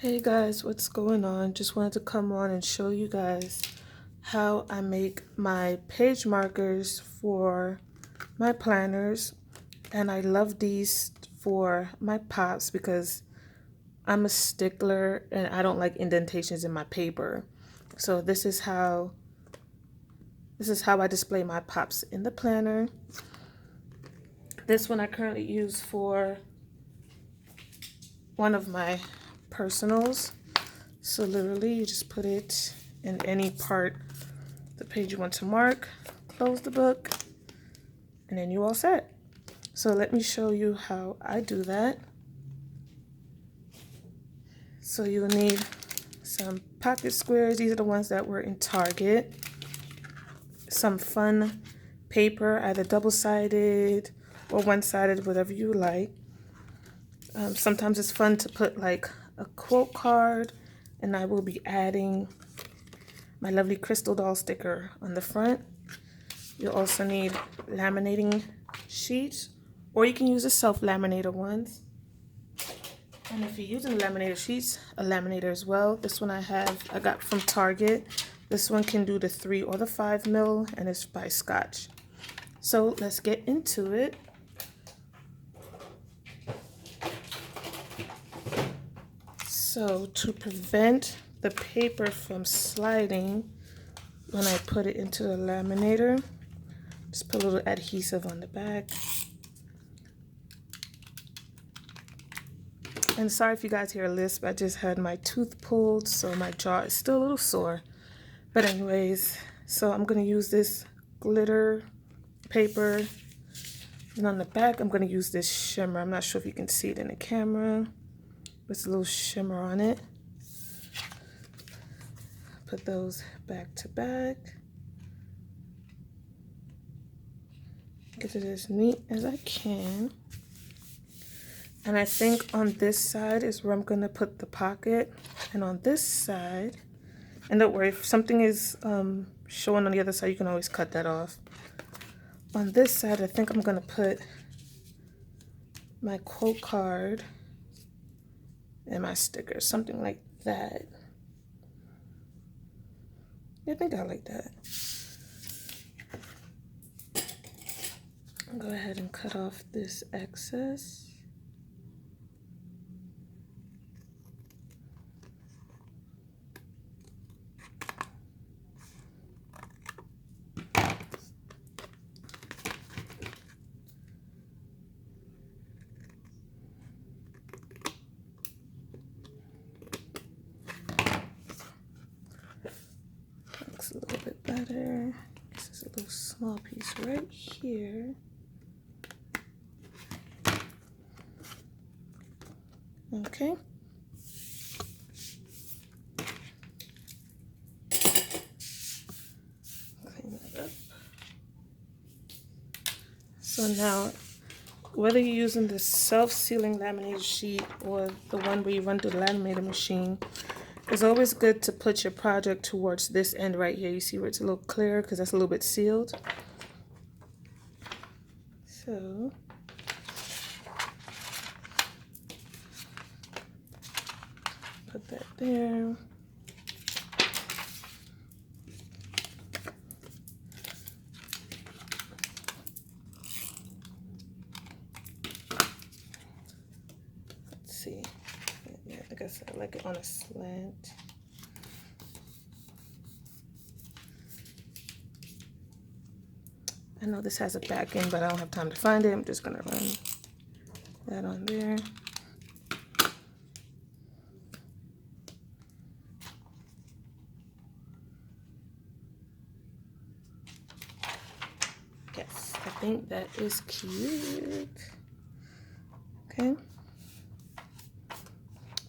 Hey guys, what's going on? Just wanted to come on and show you guys how I make my page markers for my planners. And I love these for my pops because I'm a stickler and I don't like indentations in my paper. So this is how I display my pops in the planner. This one I currently use for one of my personals. So literally you just put it in any part of the page you want to mark, close the book, and then you all set. So let me show you how I do that. So you'll need some pocket squares. These are the ones that were in Target. Some fun paper, either double-sided or one-sided, whatever you like. Sometimes it's fun to put like a quote card, and I will be adding my lovely crystal doll sticker on the front. You'll also need laminating sheets, or you can use the self-laminator ones. And if you're using laminator sheets, a laminator as well. This one I got from Target. This one can do the 3 or the 5 mil, and it's by Scotch. So let's get into it. So to prevent the paper from sliding when I put it into the laminator, just put a little adhesive on the back. And sorry if you guys hear a lisp, I just had my tooth pulled, so my jaw is still a little sore. But anyways, so I'm gonna use this glitter paper. And on the back, I'm gonna use this shimmer. I'm not sure if you can see it in the camera. There's a little shimmer on it. Put those back to back. Get it as neat as I can. And I think on this side is where I'm gonna put the pocket. And on this side, and don't worry, if something is showing on the other side, you can always cut that off. On this side, I think I'm gonna put my quote card and my sticker, something like that. Yeah, I think I like that. I'll go ahead and cut off this excess. Looks a little bit better. This is a little small piece right here. Okay. Clean that up. So now, whether you're using the self-sealing laminated sheet or the one where you run through the laminator machine, it's always good to put your project towards this end right here. You see where it's a little clearer because that's a little bit sealed. So put that there. Let's see. Yeah, like I said, I like it on a slant. I know this has a back end, but I don't have time to find it. I'm just gonna run that on there. Yes, I think that is cute. Okay.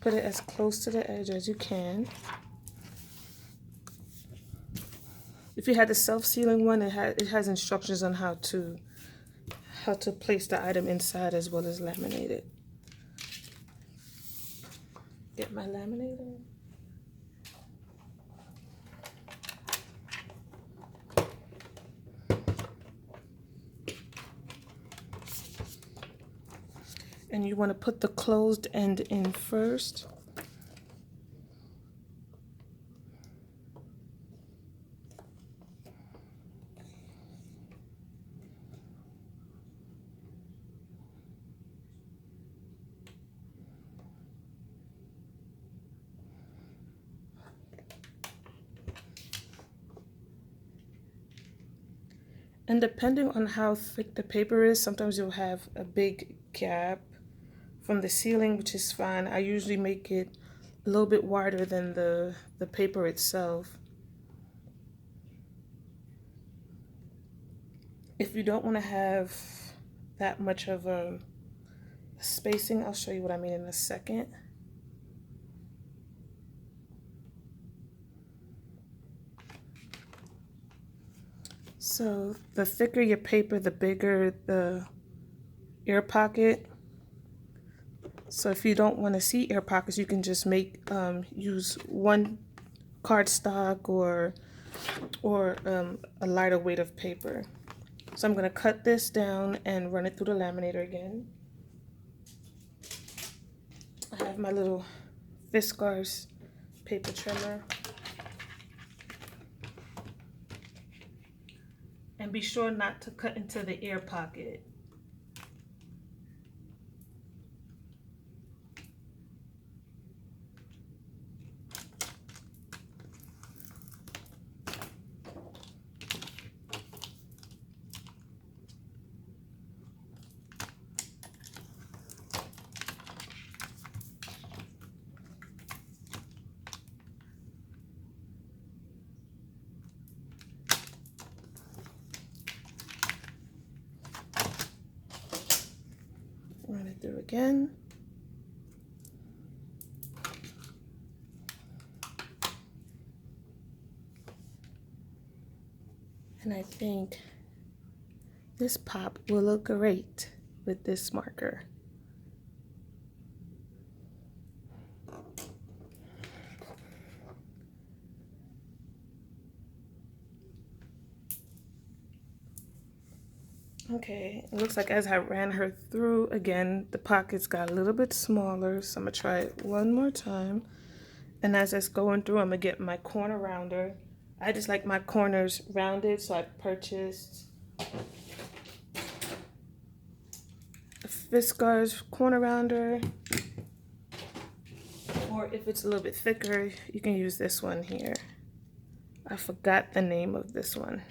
Put it as close to the edge as you can. If you had the self-sealing one, it has instructions on how to place the item inside as well as laminate it. Get my laminator. And you want to put the closed end in first. And depending on how thick the paper is, sometimes you'll have a big gap from the ceiling, which is fine. I usually make it a little bit wider than the paper itself. If you don't want to have that much of a spacing, I'll show you what I mean in a second. So the thicker your paper, the bigger the air pocket. So if you don't want to see air pockets, you can just use one cardstock or a lighter weight of paper. So I'm going to cut this down and run it through the laminator again. I have my little Fiskars paper trimmer. And be sure not to cut into the air pocket. Run it through again. And I think this pop will look great with this marker. Okay, it looks like as I ran her through again, the pockets got a little bit smaller, so I'm gonna try it one more time. And as it's going through, I'm gonna get my corner rounder. I just like my corners rounded, so I purchased a Fiskars corner rounder. Or if it's a little bit thicker, you can use this one here. I forgot the name of this one.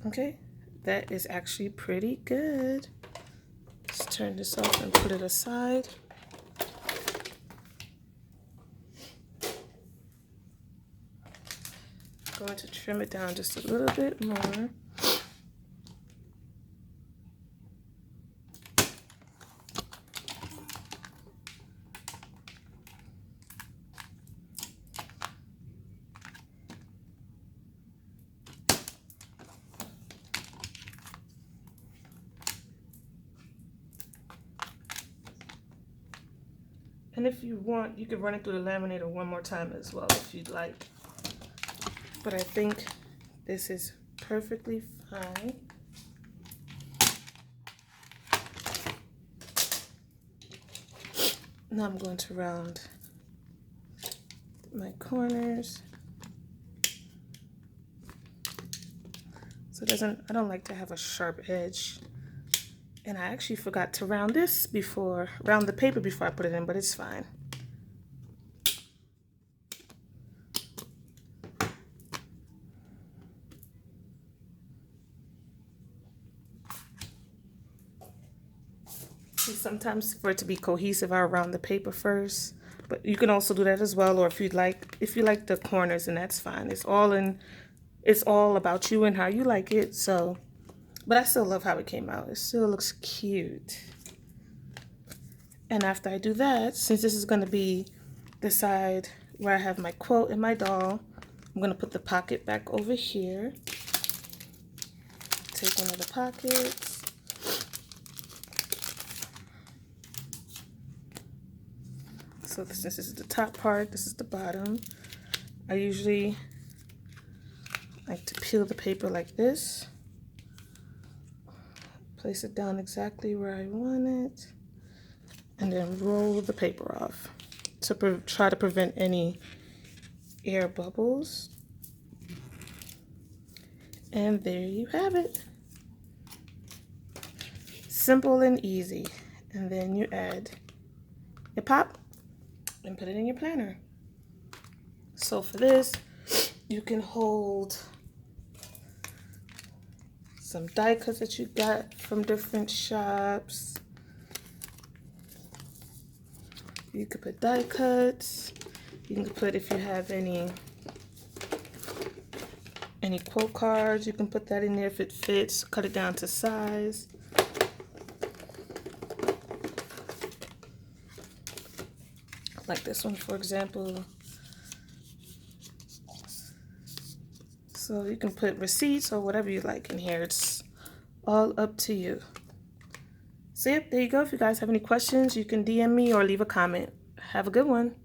Okay, that is actually pretty good. Let's turn this off and put it aside. I'm going to trim it down just a little bit more. And if you want, you could run it through the laminator one more time as well if you'd like. But I think this is perfectly fine. Now I'm going to round my corners. So I don't like to have a sharp edge. And I actually forgot to round the paper before I put it in, but it's fine. See, sometimes for it to be cohesive, I round the paper first, but you can also do that as well. Or if you like the corners, and that's fine. It's all about you and how you like it. So. But I still love how it came out. It still looks cute. And after I do that, since this is going to be the side where I have my quote and my doll, I'm going to put the pocket back over here. Take one of the pockets. So since this is the top part, this is the bottom. I usually like to peel the paper like this. Place it down exactly where I want it, and then roll the paper off to try to prevent any air bubbles. And there you have it. Simple and easy. And then you add your pop and put it in your planner. So for this, you can hold some die cuts that you got from different shops. You could put die cuts. You can put, if you have any quote cards, you can put that in there if it fits. Cut it down to size. Like this one, for example. So you can put receipts or whatever you like in here. It's all up to you. So yep, there you go. If you guys have any questions, you can DM me or leave a comment. Have a good one.